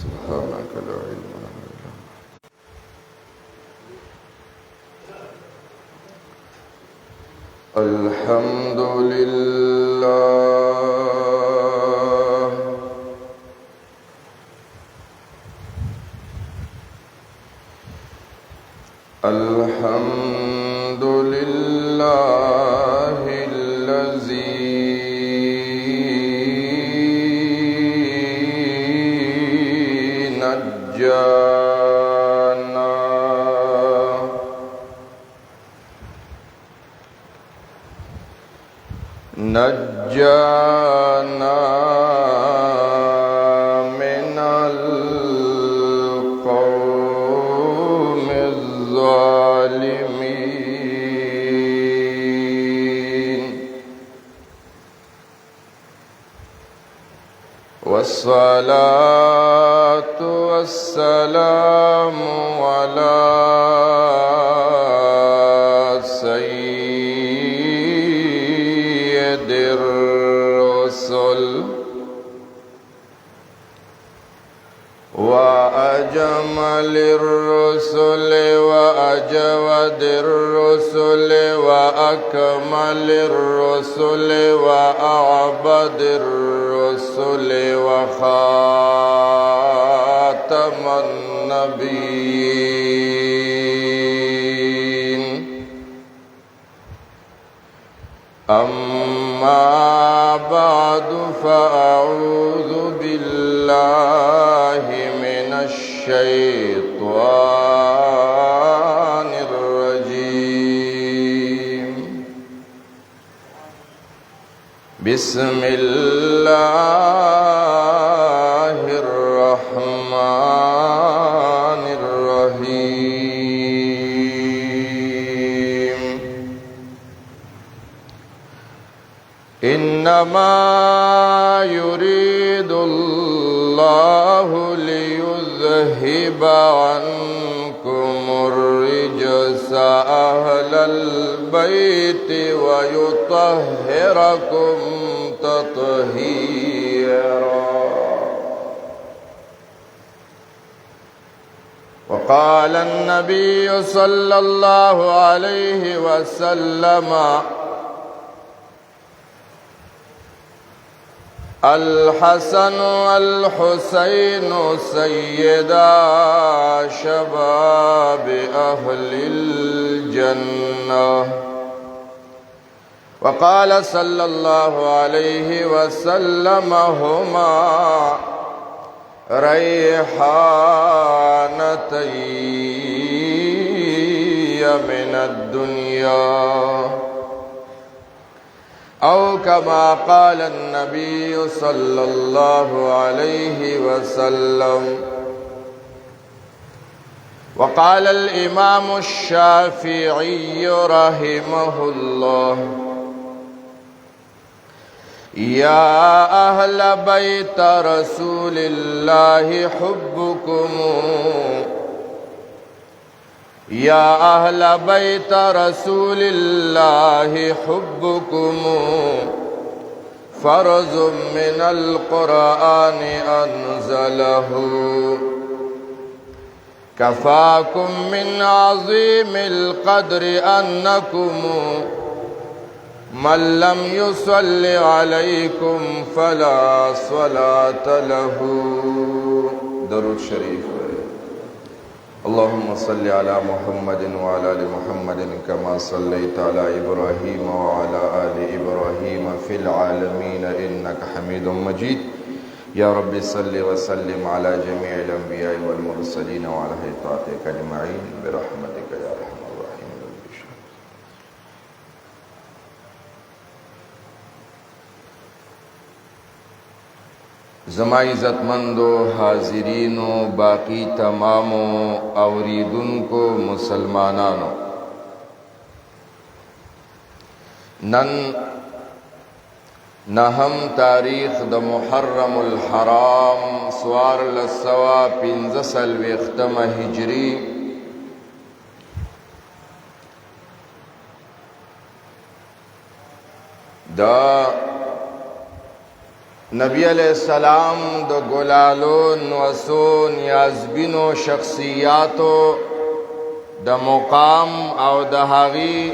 سبحانك لا علم لنا إلا الحمد لله الحمد لله الذي نجانا من القوم الظالمين والصلاة والسلام على سيد الرسل وأجمل الرسل وأجود الرسل وأكمل الرسل وأعبد الرسل وخاتم النبيين أما بعد فأعوذ بالله من الشيطان الرجيم بسم الله الرحمن الرحيم إنما يريد الله ليذهب عنكم الرجس أهل البيت ويطهركم تطهيرا وقال النبي صلى الله عليه وسلم الحسن والحسين سيدا شباب أهل الجنة وقال صلى الله عليه وسلم هما ريحانتي من الدنيا أو كما قال النبي صلى الله عليه وسلم. وقال الإمام الشافعي رحمه الله يا أهل بيت رسول الله حبكم يا أهل بيت رسول الله حبكم فرض من القرآن أنزله كفاكم من عظيم القدر أنكم من لم يصل عليكم فلا صلاة له. درود شريف. اللهم صل على محمد وعلى آل محمد كما صليت على إبراهيم وعلى آل إبراهيم في العالمين إنك حميد مجيد. يا رب صل وسلم على جميع الأنبياء والمرسلين وعلى أهل طاعتك أجمعين برحمتك يا أرحم الراحمين. زما عزتمندو حاضرینو باقی تمامو اوریدونکو مسلمانانو، نن نهم تاریخ د محرم الحرام سوار لسوا 15 هجری دا نبی علیہ السلام د ګلالو نوسو نیازبینو شخصیاتو د مقام او د هغې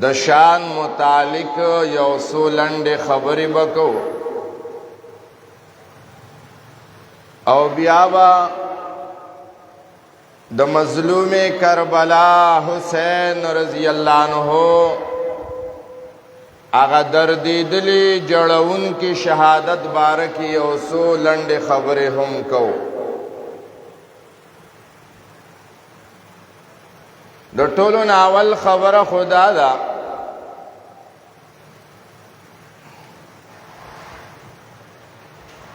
د شان متعلق یو څو لنډې خبرې به کوو او بیا به د مظلوم کربلا حسین رضی اللہ عنہ اغا دردیدلی جڑون کی شہادت بارکی او سو لنڈ خبر ہم کو د ټولو ناول خبر خدا دا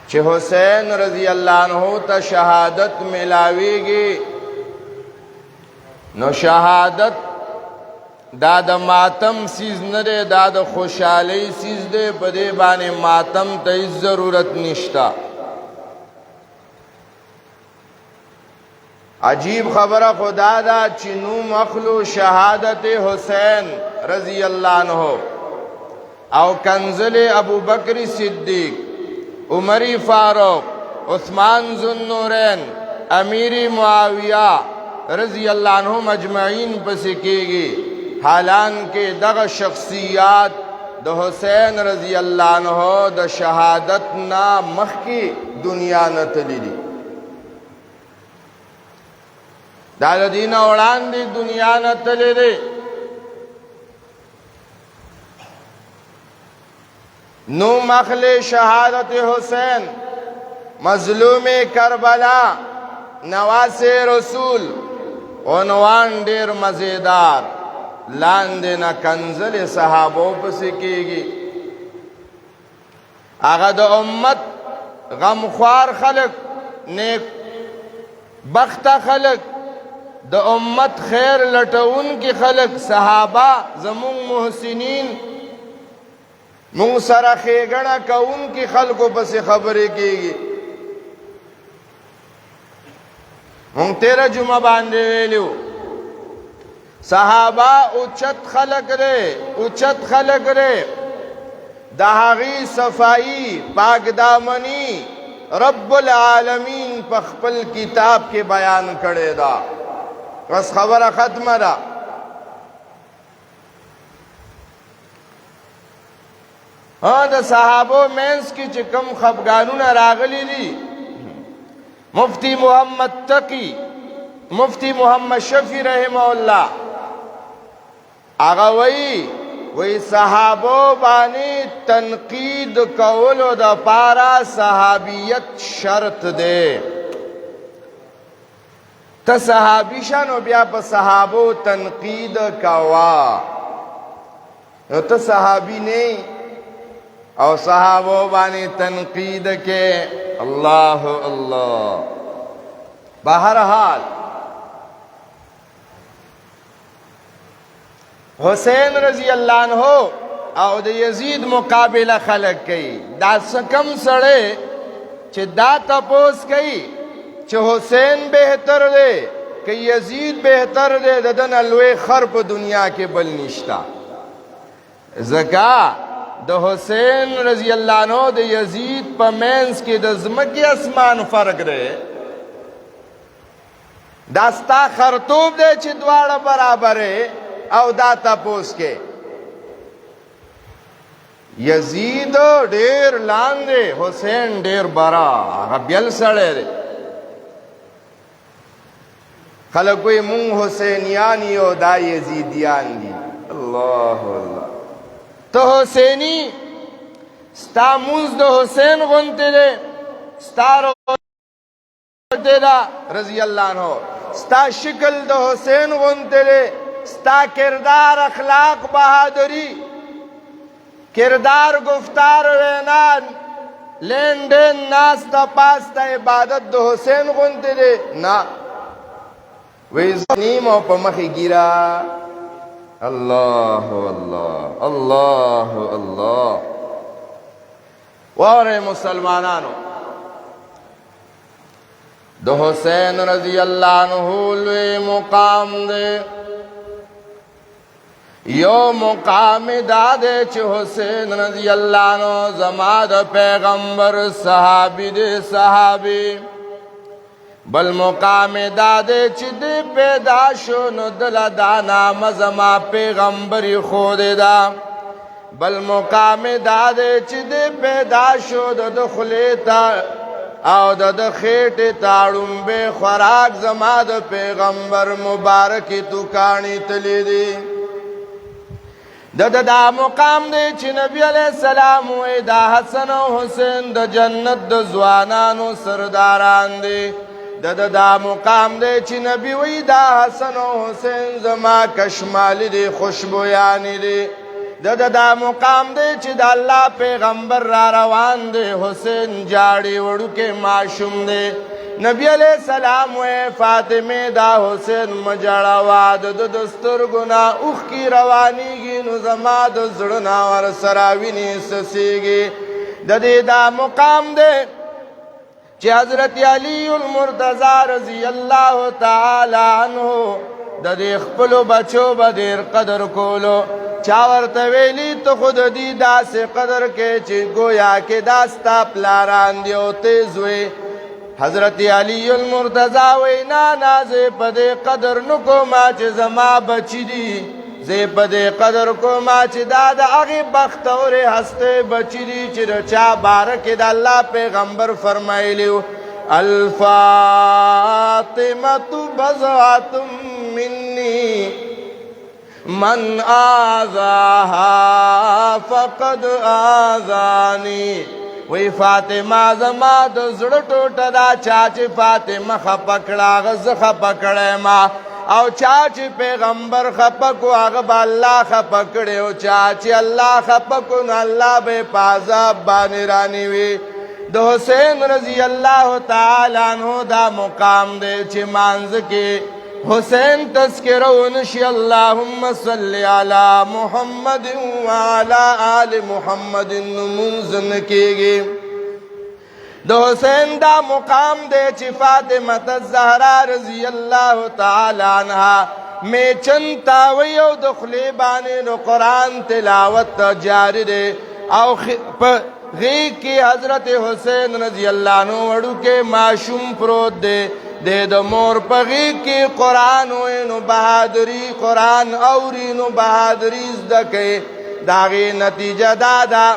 چې حسین رضی اللہ عنہ تا شہادت ملاویگی نو شہادت دا د ماتم سیز نده دا د خوشحالی سیز ده پده بانی ماتم تا اس ضرورت نشتا عجیب خبر خدا دا چنو مخلو شہادت حسین رضی اللہ عنہ او کنزل ابو بکر صدیق عمری فاروق عثمان ذوالنورین امیری معاویہ رضی اللہ عنہ مجمعین پسکے گی حالانکہ دغ شخصیات د حسین رضی اللہ عنہ د شہادت نا مخ کی دنیا نتلی دی دا دین اوڑان دی دنیا نتلی دی نو مخل شہادت حسین مظلوم کربلا نواس رسول عنوان دیر مزیدار لاندنا کنزل صحابوں پسکیگی آغا دا امت غمخوار خلق نیک بخت خلق دا امت خیر لٹون کی خلق صحابہ زمون محسنین مون سر خیگنا کون کی خلقوں پس خبریں کیگی مون تیرہ جمعہ باندے ویلیو صحابہ اچت خلق رے دہاغی صفائی پاک دامنی رب العالمین پخپل کتاب کے بیان کرے دا بس خبر ختم دا ہاں دا صحابو مینس کی چکم خفگانون راغلی دی مفتی محمد تقی مفتی محمد شفیع رحمہ اللہ آغا وی صحابو بانی تنقید کولو دا پارا صحابیت شرط دے تا صحابی شانو بیا پا صحابو تنقید کوا نو تا صحابی نہیں او صحابو بانی تنقید کے اللہ اللہ بہرحال حسین رضی اللہ عنہ او د یزید مقابلہ خلق کئی دا سکم سڑے چھ دا تپوس کئی چھ حسین بہتر دے کہ یزید بہتر دے ددن الوے خرپ دنیا کے بل نشتا زکا د حسین رضی اللہ عنہ د یزید پا مینس کی د زمکی اسمان فرق رہے داستا خرطوب دے چھ دوارا برابر ہے او دا تپوس کے یزید ډیر لاندے حسین ډیر برا آغا بیل سڑے دے خلقوی مون حسینیانی او دا یزیدیان دی اللہ اللہ تو حسینی ستا موز دا حسین غنتے دے ستا غنتے دا رضی اللہ عنہ ستا شکل دا حسین غنتے دے ستا کردار اخلاق بہادری کردار گفتار وینان لین دین ناستا پاستا عبادت دو حسین غنتے دے نا ویزنیم او پا مخی گیرا اللہ اللہ اللہ اللہ وارے مسلمانانو دو حسین رضی اللہ عنہ لوی مقام دے یو مقام دادے چھ حسین رضی اللہ عنہ زما د پیغمبر صحابی دے صحابی بل مقام دادے چھ دے پیدا شو نو دل دانا مزما پیغمبری خود دا بل مقام دادے چھ دے پیدا شو د خلیتا او د خیٹ تاڑم بے خوراک زما د پیغمبر مبارکی تو کانی تلی دی دا مقام دے چھ نبی علیہ السلام وی دا حسن و حسین دا جنت دا زوانان و سرداران دے دا مقام دے چھ نبی وی دا حسن و حسین زما کشمالی دے خوشبویانی دے دا مقام دے چھ دا اللہ پیغمبر را روان دے حسین جاڑی وڑو کے معشوم دے نبی علیہ السلام وے فاطمہ دا حسین مجڑا واد دستر گنا اخ کی روانی گی نظما دزڑنا ور سراوینی سسیگی دا مقام دے چھ حضرت علی المرتضی رضی اللہ تعالی عنہ دے خپلو بچو بدیر قدر کولو چاور تویلی تو خود دی دا سے قدر کے چھ گویا کے داستا پلاران دیو تیزوے حضرت علی المرتضی وینا نازے پدے قدر نکو ما چھ زما بچی دی زے پدے قدر کو ما چھ دادا اغی بختور ہستے بچی دی چھ رچا بارک دا اللہ پیغمبر فرمائی لیو الفاطمة بضعة منی من آذاها فقد آذانی وی فاطمہ زما د زړه ټوټه دا چاچ فاطمہ خپکړه غز خپکړه ما او چاچ پیغمبر خپکو هغه الله خپکړه او چاچ الله خپکو نو الله به پازاب باندې رانی وی د حسین رضی اللہ تعالی عنہ دا مقام دے چھ مانز کے حسین تذکرو نشی اللہم صلی علی محمد وعلا آل محمد منزن کے گے دا حسین دا مقام دے چھ فاطمہ الزہرا رضی اللہ تعالی عنہ میں چند تاویو دخلی بانے نو قرآن تلاوت جاری دے او غیق کی حضرت حسین رضی اللہ عنہ وڑو کے معشوم پروت دے دا مور پا غیق کی قرآن ہوئے نو بہادری قرآن اوری نو بہادری ازدکے داغی نتیجہ دادا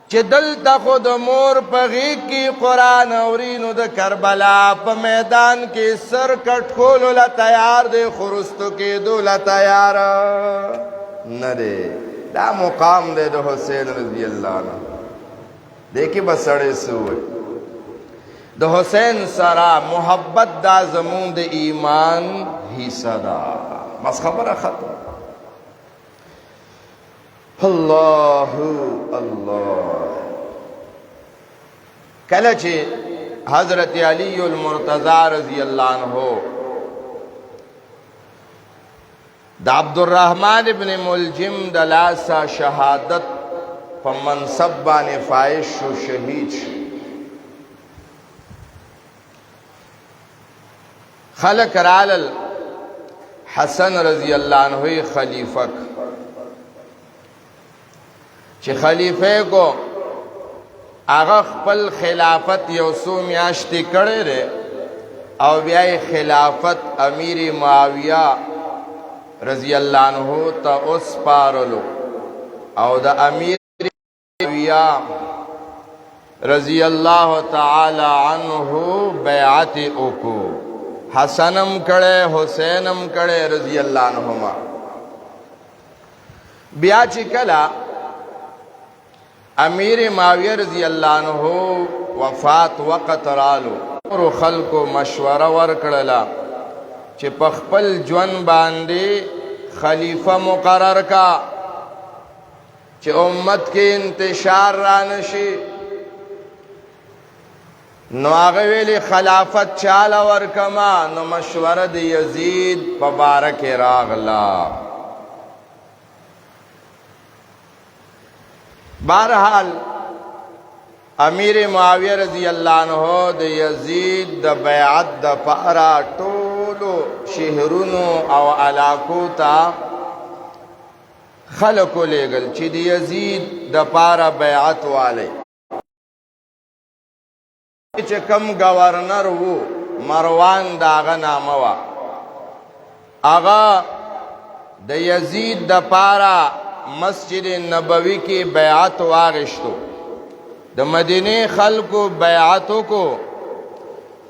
چھ دل تا خود مور پا غیق کی قرآن اوری نو دا کربلا پا میدان کے سر کٹ کھولو لا تیار دے خرستو کے دو لا تیار ندے دا مقام دے دا حسین رضی اللہ عنہ دیکھی بسڑے سوئے دا حسین سرا محبت دا زمون دا ایمان ہی صدا بس خبر ختم اللہ اللہ کلچے حضرت علی المرتضی رضی اللہ عنہ دا عبدالرحمن ابن ملجم دلاسا شہادت پا منصب بانے فائش شو شہید شو خلق رالل حسن رضی اللہ عنہ خلیفک چھ خلیفے کو آغا خپل خلافت یوسو میاشتی کڑے رے او بیائی خلافت امیر معاویہ رضی اللہ عنہ تا اس پارلو او دا امیر معاویہ رضی اللہ تعالی عنہ بیعت اوکو حسنم کڑے حسینم کڑے رضی اللہ عنہما بیا چکلا امیر معاویہ رضی اللہ عنہ وفات وقت رالو اور خلق مشورہ ورکڑلا چھ پخپل جون باندے خلیفہ مقرر کا چھ امت کے انتشار رانشی نو آغویلی خلافت چالا ورکما نو مشورد یزید پبارک راغلا بہرحال امیر معاویہ رضی اللہ عنہ د یزید د بیعت د پارا ټولو شهرونو او علاقو تا خلقو لېږل چې د یزید د پاره بیعت والی چې کم گورنر وو مروان د هغه نامه وه هغه د یزید د پاره مسجد نبوي کې بیعت واغشتو د مدینه خلکو بیعتو کو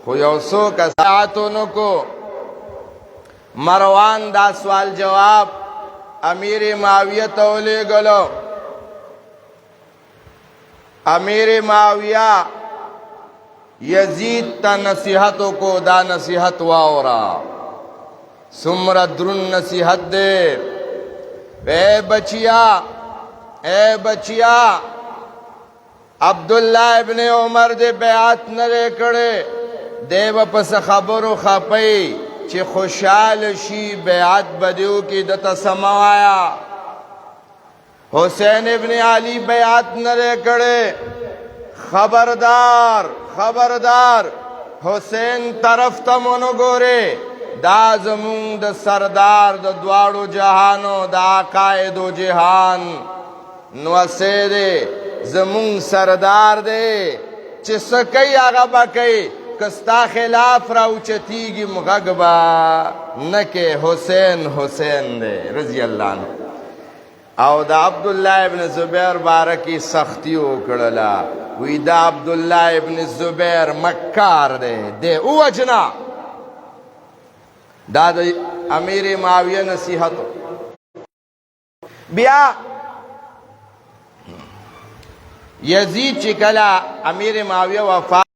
خو یو څو کساتو نو کو مروان دا سوال جواب امیر معاویه ته ولېږلو امیر معاویه یزید ته نصیحتو کو دا نصیحت واورا څومره درون نصیحت دی اے بچیا عبداللہ ابن عمر دے بیعت نرے کڑے دے با پس خبرو خپئی چی خوشحال شی بیعت بدیو کی دتا سماوایا حسین ابن علی بیعت نرے کڑے خبردار حسین طرف تا منو گورے دا زمون د سردار د دوارو جہانو دا قائد و جہان نوسے دے زمون سردار دے چی سکی آغا با کئی کستا خلاف راوچتیگی مغگبا نکے حسین دے رضی اللہ عنہ او دا عبداللہ ابن زبیر بارکی سختیو کڑلا وی دا عبداللہ ابن زبیر مکار دے او اجنا دا دا امیر معاویہ نصیحتو بیا یزید چی کلا امیر معاویہ وفات